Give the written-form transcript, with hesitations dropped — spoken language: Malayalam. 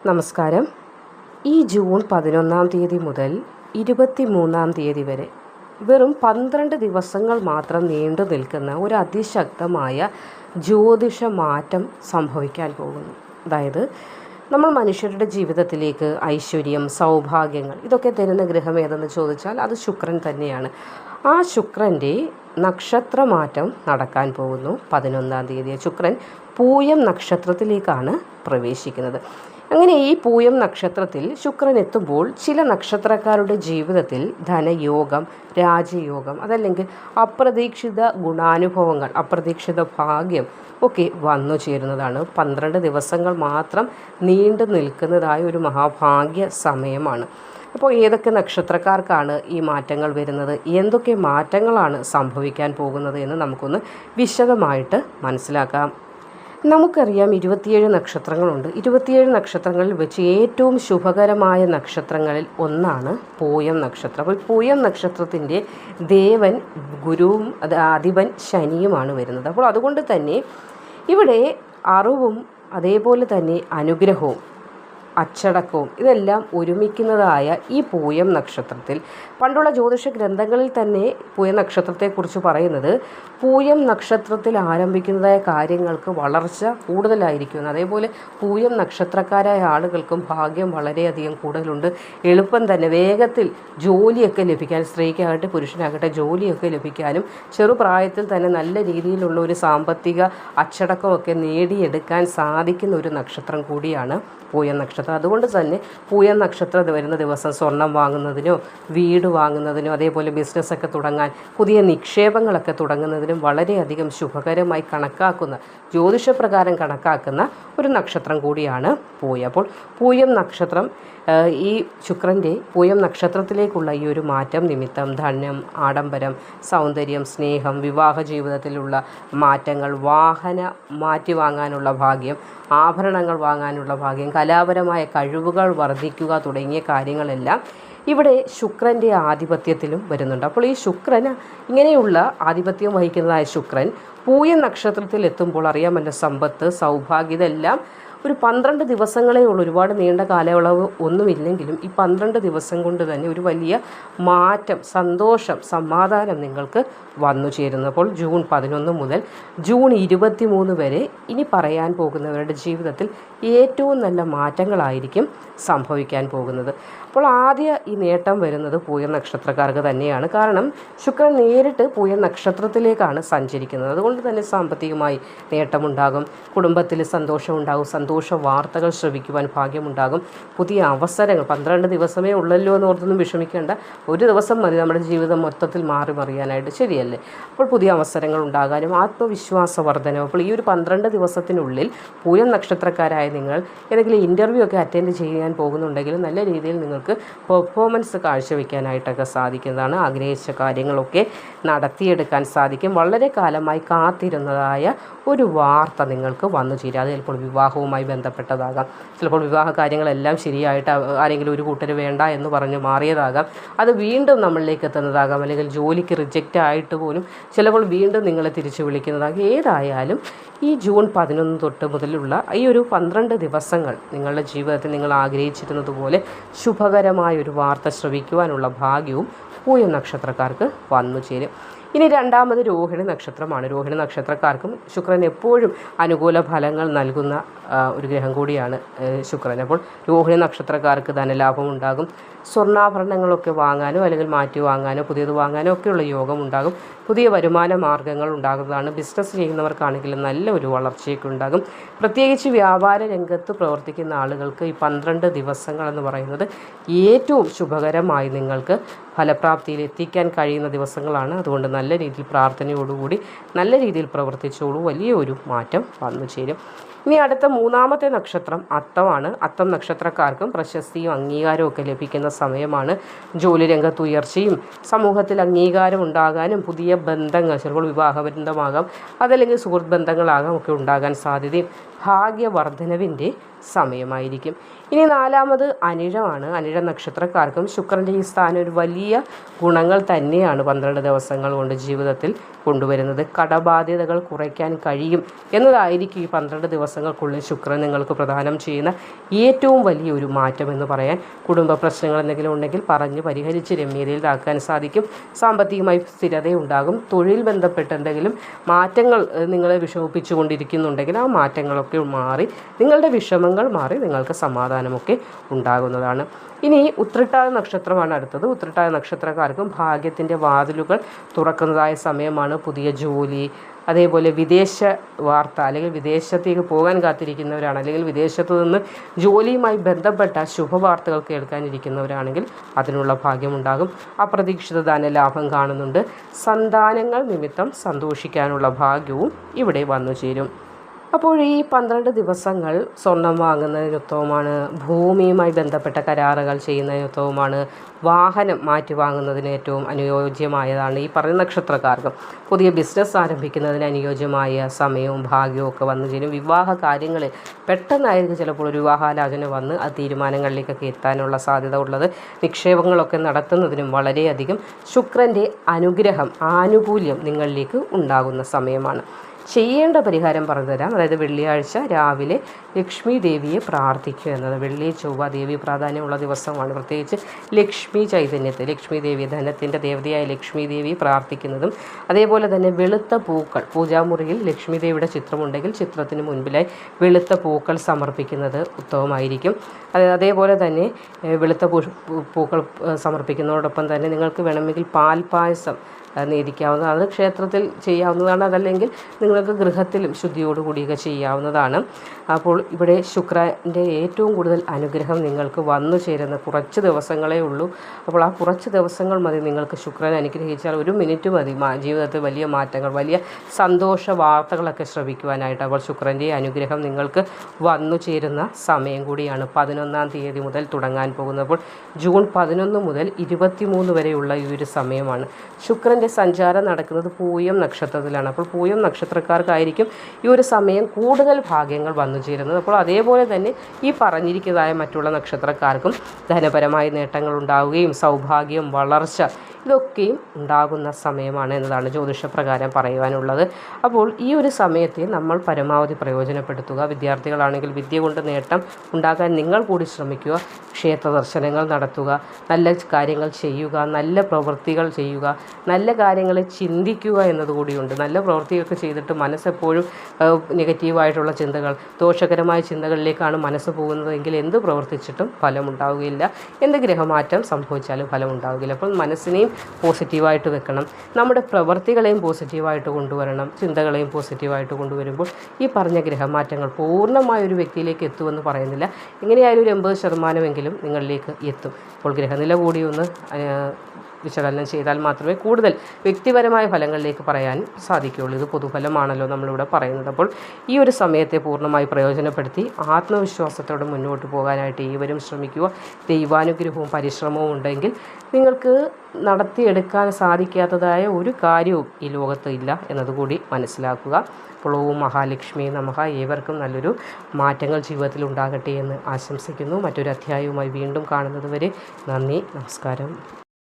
നമസ്കാരം. ഈ ജൂൺ 11 മുതൽ 23 വരെ വെറും 12 ദിവസങ്ങൾ മാത്രം നീണ്ടു നിൽക്കുന്ന ഒരു അതിശക്തമായ ജ്യോതിഷ മാറ്റം സംഭവിക്കാൻ പോകുന്നു. അതായത് നമ്മൾ മനുഷ്യരുടെ ജീവിതത്തിലേക്ക് ഐശ്വര്യം, സൗഭാഗ്യങ്ങൾ ഇതൊക്കെ തരുന്ന ഗ്രഹം ഏതെന്ന് ചോദിച്ചാൽ അത് ശുക്രൻ തന്നെയാണ്. ആ ശുക്രൻ്റെ നക്ഷത്രമാറ്റം നടക്കാൻ പോകുന്നു 11 ശുക്രൻ പൂയം നക്ഷത്രത്തിലേക്കാണ് പ്രവേശിക്കുന്നത്. അങ്ങനെ ഈ പൂയം നക്ഷത്രത്തിൽ ശുക്രൻ എത്തുമ്പോൾ ചില നക്ഷത്രക്കാരുടെ ജീവിതത്തിൽ ധനയോഗം, രാജയോഗം, അതല്ലെങ്കിൽ അപ്രതീക്ഷിത ഗുണാനുഭവങ്ങൾ, അപ്രതീക്ഷിത ഭാഗ്യം ഒക്കെ വന്നു ചേരുന്നതാണ്. 12 ദിവസങ്ങൾ മാത്രം നീണ്ടു നിൽക്കുന്നതായ ഒരു മഹാഭാഗ്യ സമയമാണ്. അപ്പോൾ ഏതൊക്കെ നക്ഷത്രക്കാർക്കാണ് ഈ മാറ്റങ്ങൾ വരുന്നത്, എന്തൊക്കെ മാറ്റങ്ങളാണ് സംഭവിക്കാൻ പോകുന്നത് എന്ന് നമുക്കൊന്ന് വിശദമായിട്ട് മനസ്സിലാക്കാം. നമുക്കറിയാം 27 നക്ഷത്രങ്ങളുണ്ട്. 27 നക്ഷത്രങ്ങളിൽ വെച്ച് ഏറ്റവും ശുഭകരമായ നക്ഷത്രങ്ങളിൽ ഒന്നാണ് പൂയം നക്ഷത്രം. അപ്പോൾ പൂയം നക്ഷത്രത്തിൻ്റെ ദേവൻ ഗുരുവും അധിപൻ ശനിയുമാണ് വരുന്നത്. അപ്പോൾ അതുകൊണ്ട് തന്നെ ഇവിടെ അറിവും അതേപോലെ തന്നെ അനുഗ്രഹവും അച്ചടക്കവും ഇതെല്ലാം ഒരുമിക്കുന്നതായ ഈ പൂയം നക്ഷത്രത്തിൽ പണ്ടുള്ള ജ്യോതിഷ ഗ്രന്ഥങ്ങളിൽ തന്നെ പൂയം നക്ഷത്രത്തെക്കുറിച്ച് പറയുന്നത് പൂയം നക്ഷത്രത്തിൽ ആരംഭിക്കുന്നതായ കാര്യങ്ങൾക്ക് വളർച്ച കൂടുതലായിരിക്കും. അതേപോലെ പൂയം നക്ഷത്രക്കാരായ ആളുകൾക്കും ഭാഗ്യം വളരെയധികം കൂടുതലുണ്ട്. എളുപ്പം തന്നെ വേഗത്തിൽ ജോലിയൊക്കെ ലഭിക്കാൻ, സ്ത്രീക്കാകട്ടെ പുരുഷനാകട്ടെ ജോലിയൊക്കെ ലഭിക്കാനും ചെറുപ്രായത്തിൽ തന്നെ നല്ല രീതിയിലുള്ള ഒരു സാമ്പത്തിക അച്ചടക്കമൊക്കെ നേടിയെടുക്കാൻ സാധിക്കുന്ന ഒരു നക്ഷത്രം കൂടിയാണ് പൂയം നക്ഷത്രം. അതുകൊണ്ട് തന്നെ പൂയം നക്ഷത്രം വരുന്ന ദിവസം സ്വർണം വാങ്ങുന്നതിനോ വീട് വാങ്ങുന്നതിനോ അതേപോലെ ബിസിനസ്സൊക്കെ തുടങ്ങാൻ, പുതിയ നിക്ഷേപങ്ങളൊക്കെ തുടങ്ങുന്നതിനും വളരെയധികം ശുഭകരമായി കണക്കാക്കുന്ന, ജ്യോതിഷപ്രകാരം കണക്കാക്കുന്ന ഒരു നക്ഷത്രം കൂടിയാണ് പൂയം. അപ്പോൾ പൂയം നക്ഷത്രം ഈ ശുക്രൻ്റെ പൂയം നക്ഷത്രത്തിലേക്കുള്ള ഈ ഒരു മാറ്റം നിമിത്തം ധനം, ആഡംബരം, സൗന്ദര്യം, സ്നേഹം, വിവാഹ ജീവിതത്തിലുള്ള മാറ്റങ്ങൾ, വാഹന മാറ്റി വാങ്ങാനുള്ള ഭാഗ്യം, ആഭരണങ്ങൾ വാങ്ങാനുള്ള ഭാഗ്യം, കലാപരമായ കഴിവുകൾ വർദ്ധിക്കുക തുടങ്ങിയ കാര്യങ്ങളെല്ലാം ഇവിടെ ശുക്രൻ്റെ ആധിപത്യത്തിലും വരുന്നുണ്ട്. അപ്പോൾ ഈ ശുക്രൻ, ഇങ്ങനെയുള്ള ആധിപത്യം വഹിക്കുന്നതായ ശുക്രൻ പൂയം നക്ഷത്രത്തിൽ എത്തുമ്പോൾ അറിയാമല്ലോ, സമ്പത്ത്, സൗഭാഗ്യം ഇതെല്ലാം ഒരു 12 ദിവസങ്ങളേ ഉള്ളൂ. ഒരുപാട് നീണ്ട കാലയളവ് ഒന്നുമില്ലെങ്കിലും ഈ 12 ദിവസം കൊണ്ട് തന്നെ ഒരു വലിയ മാറ്റം, സന്തോഷം, സമാധാനം നിങ്ങൾക്ക് വന്നു ചേരുന്നു. അപ്പോൾ ജൂൺ 11 മുതൽ ജൂൺ 23 വരെ ഇനി പറയാൻ പോകുന്നവരുടെ ജീവിതത്തിൽ ഏറ്റവും നല്ല മാറ്റങ്ങളായിരിക്കും സംഭവിക്കാൻ പോകുന്നത്. അപ്പോൾ ആദ്യ ഈ നേട്ടം വരുന്നത് പൂയം നക്ഷത്രക്കാർക്ക് തന്നെയാണ്. കാരണം ശുക്രൻ നേരിട്ട് പൂയം നക്ഷത്രത്തിലേക്കാണ് സഞ്ചരിക്കുന്നത്. അതുകൊണ്ട് തന്നെ സാമ്പത്തികമായി നേട്ടമുണ്ടാകും, കുടുംബത്തിൽ സന്തോഷമുണ്ടാകും, സന്തോഷ വാർത്തകൾ ശ്രവിക്കുവാൻ ഭാഗ്യമുണ്ടാകും, പുതിയ അവസരങ്ങൾ. 12 ദിവസമേ ഉള്ളല്ലോ എന്ന് ഓർത്തൊന്നും വിഷമിക്കേണ്ട, ഒരു ദിവസം മതി നമ്മുടെ ജീവിതം മൊത്തത്തിൽ മാറി മറിയാനായിട്ട്, ശരിയല്ലേ? അപ്പോൾ പുതിയ അവസരങ്ങൾ ഉണ്ടാകാനും ആത്മവിശ്വാസ വർധനവും. അപ്പോൾ ഈ ഒരു 12 ദിവസത്തിനുള്ളിൽ പൂയം നക്ഷത്രക്കാരായ നിങ്ങൾ ഏതെങ്കിലും ഇൻ്റർവ്യൂ ഒക്കെ അറ്റൻഡ് ചെയ്യാൻ പോകുന്നുണ്ടെങ്കിൽ നല്ല രീതിയിൽ നിങ്ങൾക്ക് പെർഫോമൻസ് കാഴ്ചവെക്കാനായിട്ടൊക്കെ സാധിക്കുന്നതാണ്. ആഗ്രഹിച്ച കാര്യങ്ങളൊക്കെ നടത്തിയെടുക്കാൻ സാധിക്കും. വളരെ കാലമായി കാത്തിരുന്നതായ ഒരു വാർത്ത നിങ്ങൾക്ക് വന്നു ചേരും. അത് ചിലപ്പോൾ വിവാഹവുമായി ബന്ധപ്പെട്ടതാകാം, ചിലപ്പോൾ വിവാഹ കാര്യങ്ങളെല്ലാം ശരിയായിട്ട് ആരെങ്കിലും ഒരു കൂട്ടർ വേണ്ട എന്ന് പറഞ്ഞ് മാറിയതാകാം, അത് വീണ്ടും നമ്മളിലേക്ക് എത്തുന്നതാകാം, അല്ലെങ്കിൽ ജോലിക്ക് റിജക്റ്റ് ആയിട്ട് പോലും ചിലപ്പോൾ വീണ്ടും നിങ്ങളെ തിരിച്ചു വിളിക്കുന്നതാകാം. ഏതായാലും ഈ ജൂൺ 11 തൊട്ട് മുതലുള്ള ഈ ഒരു 12 ദിവസങ്ങൾ നിങ്ങളുടെ ജീവിതത്തിൽ നിങ്ങൾ ആഗ്രഹിച്ചിരുന്നതുപോലെ ശുഭകരമായൊരു വാർത്ത ശ്രവിക്കുവാനുള്ള ഭാഗ്യവും പൂയം നക്ഷത്രക്കാർക്ക് വന്നു ചേരും. ഇനി രണ്ടാമത് രോഹിണി നക്ഷത്രമാണ്. രോഹിണി നക്ഷത്രക്കാർക്കും ശുക്രൻ എപ്പോഴും അനുകൂല ഫലങ്ങൾ നൽകുന്ന ഒരു ഗ്രഹം കൂടിയാണ് ശുക്രൻ. അപ്പോൾ രോഹിണി നക്ഷത്രക്കാർക്ക് ധനലാഭം ഉണ്ടാകും, സ്വർണ്ണാഭരണങ്ങളൊക്കെ വാങ്ങാനോ അല്ലെങ്കിൽ മാറ്റി വാങ്ങാനോ പുതിയത് വാങ്ങാനോ ഒക്കെയുള്ള യോഗം ഉണ്ടാകും, പുതിയ വരുമാന മാർഗ്ഗങ്ങൾ ഉണ്ടാകുന്നതാണ്. ബിസിനസ് ചെയ്യുന്നവർക്കാണെങ്കിൽ നല്ല ഒരു വളർച്ചയൊക്കെ ഉണ്ടാകും. പ്രത്യേകിച്ച് വ്യാപാര രംഗത്ത് പ്രവർത്തിക്കുന്ന ആളുകൾക്ക് ഈ 12 ദിവസങ്ങളെന്ന് പറയുന്നത് ഏറ്റവും ശുഭകരമായി നിങ്ങൾക്ക് ഫലപ്രാപ്തിയിൽ എത്തിക്കാൻ കഴിയുന്ന ദിവസങ്ങളാണ്. അതുകൊണ്ട് നല്ല രീതിയിൽ പ്രാർത്ഥനയോടുകൂടി നല്ല രീതിയിൽ പ്രവർത്തിച്ചോളൂ, വലിയൊരു മാറ്റം വന്നു ചേരും. ഇനി അടുത്ത മൂന്നാമത്തെ നക്ഷത്രം അത്തമാണ്. അത്തം നക്ഷത്രക്കാർക്കും പ്രശസ്തിയും അംഗീകാരവും ഒക്കെ ലഭിക്കുന്ന സമയമാണ്. ജോലി രംഗത്ത് ഉയർച്ചയും സമൂഹത്തിൽ അംഗീകാരം ഉണ്ടാകാനും പുതിയ ബന്ധങ്ങൾ, ചിലപ്പോൾ വിവാഹബന്ധമാകാം, അതല്ലെങ്കിൽ സുഹൃത്ത് ബന്ധങ്ങളാകാം ഒക്കെ ഉണ്ടാകാൻ സാധ്യതയും ഭാഗ്യവർദ്ധനവിൻ്റെ സമയമായിരിക്കും. ഇനി നാലാമത് അനിഴമാണ്. അനിഴ നക്ഷത്രക്കാർക്കും ശുക്രൻ്റെ ഈ സ്ഥാനം ഒരു വലിയ ഗുണങ്ങൾ തന്നെയാണ് 12 ദിവസങ്ങൾ കൊണ്ട് ജീവിതത്തിൽ കൊണ്ടുവരുന്നത്. കടബാധ്യതകൾ കുറയ്ക്കാൻ കഴിയും എന്നതായിരിക്കും ഈ 12 ദിവസങ്ങൾക്കുള്ളിൽ ശുക്രൻ നിങ്ങൾക്ക് പ്രദാനം ചെയ്യുന്ന ഏറ്റവും വലിയൊരു മാറ്റം എന്ന് പറയാൻ. കുടുംബ പ്രശ്നങ്ങൾ എന്തെങ്കിലും ഉണ്ടെങ്കിൽ പറഞ്ഞ് പരിഹരിച്ച് രമ്യതയിലാക്കാൻ സാധിക്കും. സാമ്പത്തികമായി സ്ഥിരതയുണ്ടാകും. തൊഴിൽ ബന്ധപ്പെട്ട് എന്തെങ്കിലും മാറ്റങ്ങൾ നിങ്ങളെ വിഷമിപ്പിച്ചുകൊണ്ടിരിക്കുന്നുണ്ടെങ്കിൽ ആ മാറ്റങ്ങളൊക്കെ മാറി നിങ്ങളുടെ വിഷമങ്ങൾ മാറി നിങ്ങൾക്ക് സമാധാനമൊക്കെ ഉണ്ടാകുന്നതാണ്. ഇനി ഉത്രട്ടാതി നക്ഷത്രമാണ് അടുത്തത്. ഉത്രട്ടാതി നക്ഷത്രക്കാർക്കും ഭാഗ്യത്തിൻ്റെ വാതിലുകൾ തുറക്കുന്നതായ സമയമാണ്. പുതിയ ജോലി, അതേപോലെ വിദേശ വാർത്ത അല്ലെങ്കിൽ വിദേശത്തേക്ക് പോകാൻ കാത്തിരിക്കുന്നവരാണ്, അല്ലെങ്കിൽ വിദേശത്തു നിന്ന് ജോലിയുമായി ബന്ധപ്പെട്ട ശുഭവാർത്തകൾ കേൾക്കാനിരിക്കുന്നവരാണെങ്കിൽ അതിനുള്ള ഭാഗ്യമുണ്ടാകും. അപ്രതീക്ഷിത ധനലാഭം കാണുന്നുണ്ട്. സന്താനങ്ങൾ നിമിത്തം സന്തോഷിക്കാനുള്ള ഭാഗ്യവും ഇവിടെ വന്നു ചേരും. അപ്പോൾ ഈ 12 ദിവസങ്ങൾ സ്വർണം വാങ്ങുന്നതിനുത്തമമാണ്. ഭൂമിയുമായി ബന്ധപ്പെട്ട കരാറുകൾ ചെയ്യുന്നതിനുത്തമമാണ്. വാഹനം മാറ്റി വാങ്ങുന്നതിന് ഏറ്റവും അനുയോജ്യമായതാണ് ഈ പറഞ്ഞ നക്ഷത്രക്കാർക്ക്. പുതിയ ബിസിനസ് ആരംഭിക്കുന്നതിന് അനുയോജ്യമായ സമയവും ഭാഗ്യവും ഒക്കെ വന്നു ചേരും. വിവാഹ കാര്യങ്ങളിൽ പെട്ടെന്നായിരിക്കും ചിലപ്പോൾ ഒരു വിവാഹാലോചന വന്ന് ആ തീരുമാനങ്ങളിലേക്കൊക്കെ എത്താനുള്ള സാധ്യത ഉള്ളത്. നിക്ഷേപങ്ങളൊക്കെ നടത്തുന്നതിനും വളരെയധികം ശുക്രൻ്റെ അനുഗ്രഹം, ആനുകൂല്യം നിങ്ങളിലേക്ക് ഉണ്ടാകുന്ന സമയമാണ്. ചെയ്യേണ്ട പരിഹാരം പറഞ്ഞു തരാം. അതായത് വെള്ളിയാഴ്ച രാവിലെ ലക്ഷ്മി ദേവിയെ പ്രാർത്ഥിക്കുക എന്നത്. വെള്ളി ചൊവ്വ ദേവി പ്രാധാന്യമുള്ള ദിവസമാണ്. പ്രത്യേകിച്ച് ലക്ഷ്മി ചൈതന്യത്തെ, ലക്ഷ്മി ദേവി, ധനത്തിൻ്റെ ദേവതയായ ലക്ഷ്മി ദേവി പ്രാർത്ഥിക്കുന്നതും, അതേപോലെ തന്നെ വെളുത്ത പൂക്കൾ, പൂജാമുറിയിൽ ലക്ഷ്മി ദേവിയുടെ ചിത്രമുണ്ടെങ്കിൽ ചിത്രത്തിന് മുൻപിലായി വെളുത്ത പൂക്കൾ സമർപ്പിക്കുന്നത് ഉത്തമമായിരിക്കും. അതേപോലെ തന്നെ വെളുത്ത പൂക്കൾ സമർപ്പിക്കുന്നതോടൊപ്പം തന്നെ നിങ്ങൾക്ക് വേണമെങ്കിൽ പാൽപ്പായസം നേദിക്കാവുന്നതാണ്. ക്ഷേത്രത്തിൽ ചെയ്യാവുന്നതാണ്. അതല്ലെങ്കിൽ നിങ്ങൾക്ക് ഗൃഹത്തിലും ശുദ്ധിയോടുകൂടിയൊക്കെ ചെയ്യാവുന്നതാണ്. അപ്പോൾ ഇവിടെ ശുക്രൻ്റെ ഏറ്റവും കൂടുതൽ അനുഗ്രഹം നിങ്ങൾക്ക് വന്നു ചേരുന്ന കുറച്ച് ദിവസങ്ങളേ ഉള്ളൂ. അപ്പോൾ ആ കുറച്ച് ദിവസങ്ങൾ മതി നിങ്ങൾക്ക് ശുക്രൻ അനുഗ്രഹിച്ചാൽ. ഒരു മിനിറ്റ് മതി ജീവിതത്തിൽ വലിയ മാറ്റങ്ങൾ, വലിയ സന്തോഷ വാർത്തകളൊക്കെ ശ്രവിക്കുവാനായിട്ട്. അപ്പോൾ ശുക്രൻ്റെ അനുഗ്രഹം നിങ്ങൾക്ക് വന്നു ചേരുന്ന സമയം കൂടിയാണ്. 11-ാം തീയതി മുതൽ തുടങ്ങാൻ പോകുന്നത്. അപ്പോൾ ജൂൺ 11 മുതൽ 23 വരെയുള്ള ഈ ഒരു സമയമാണ്. ശുക്രൻ്റെ സഞ്ചാരം നടക്കുന്നത് പൂയം നക്ഷത്രത്തിലാണ്. അപ്പോൾ പൂയം നക്ഷത്രക്കാർക്കായിരിക്കും ഈ ഒരു സമയം കൂടുതൽ ഭാഗ്യങ്ങൾ വന്നു ചേരുന്നത്. അപ്പോൾ അതേപോലെ തന്നെ ഈ പറഞ്ഞിരിക്കുന്നതായ മറ്റുള്ള നക്ഷത്രക്കാർക്കും ധനപരമായ നേട്ടങ്ങൾ ഉണ്ടാവുകയും സൗഭാഗ്യം, വളർച്ച ഇതൊക്കെയും ഉണ്ടാകുന്ന സമയമാണ് എന്നതാണ് ജ്യോതിഷപ്രകാരം പറയുവാനുള്ളത്. അപ്പോൾ ഈ ഒരു സമയത്തെ നമ്മൾ പരമാവധി പ്രയോജനപ്പെടുത്തുക. വിദ്യാർത്ഥികളാണെങ്കിൽ വിദ്യ കൊണ്ട് നേട്ടം ഉണ്ടാക്കാൻ നിങ്ങൾ കൂടി ശ്രമിക്കുക. ക്ഷേത്ര ദർശനങ്ങൾ നടത്തുക, നല്ല കാര്യങ്ങൾ ചെയ്യുക, നല്ല പ്രവൃത്തികൾ ചെയ്യുക, നല്ല കാര്യങ്ങൾ ചിന്തിക്കുക എന്നതുകൂടിയുണ്ട്. നല്ല പ്രവൃത്തിയൊക്കെ ചെയ്തിട്ട് മനസ്സെപ്പോഴും നെഗറ്റീവായിട്ടുള്ള ചിന്തകൾ, ദോഷകരമായ ചിന്തകളിലേക്കാണ് മനസ്സ് പോകുന്നതെങ്കിൽ എന്ത് പ്രവർത്തിച്ചിട്ടും ഫലമുണ്ടാവുകയില്ല. എന്ത് ഗ്രഹമാറ്റം സംഭവിച്ചാലും ഫലമുണ്ടാവുകയില്ല. അപ്പോൾ മനസ്സിനെയും പോസിറ്റീവായിട്ട് വെക്കണം, നമ്മുടെ പ്രവൃത്തികളെയും പോസിറ്റീവായിട്ട് കൊണ്ടുവരണം, ചിന്തകളെയും പോസിറ്റീവായിട്ട് കൊണ്ടുവരുമ്പോൾ ഈ പറഞ്ഞ ഗ്രഹമാറ്റങ്ങൾ പൂർണ്ണമായ ഒരു വ്യക്തിയിലേക്ക് എത്തുമെന്ന് പറയുന്നില്ല, എങ്ങനെയായാലും ഒരു 80% നിങ്ങളിലേക്ക് എത്തും. അപ്പോൾ ഗ്രഹനില കൂടി ഒന്ന് വിശകലനം ചെയ്താൽ മാത്രമേ കൂടുതൽ വ്യക്തിപരമായ ഫലങ്ങളിലേക്ക് പറയാൻ സാധിക്കുകയുള്ളൂ. ഇത് പൊതുഫലമാണല്ലോ നമ്മളിവിടെ പറയുന്നത്. അപ്പോൾ ഈ ഒരു സമയത്തെ പൂർണ്ണമായി പ്രയോജനപ്പെടുത്തി ആത്മവിശ്വാസത്തോടെ മുന്നോട്ട് പോകാനായിട്ട് ഏവരും ശ്രമിക്കുക. ദൈവാനുഗ്രഹവും പരിശ്രമവും ഉണ്ടെങ്കിൽ നിങ്ങൾക്ക് നടത്തിയെടുക്കാൻ സാധിക്കാത്തതായ ഒരു കാര്യവും ഈ ലോകത്ത് ഇല്ല എന്നതുകൂടി മനസ്സിലാക്കുക. അപ്പോൾ ഓം മഹാലക്ഷ്മി നമഃ. ഏവർക്കും നല്ലൊരു മാറ്റങ്ങൾ ജീവിതത്തിൽ ഉണ്ടാകട്ടെ എന്ന് ആശംസിക്കുന്നു. മറ്റൊരു അധ്യായവുമായി വീണ്ടും കാണുന്നത് വരെ നന്ദി, നമസ്കാരം.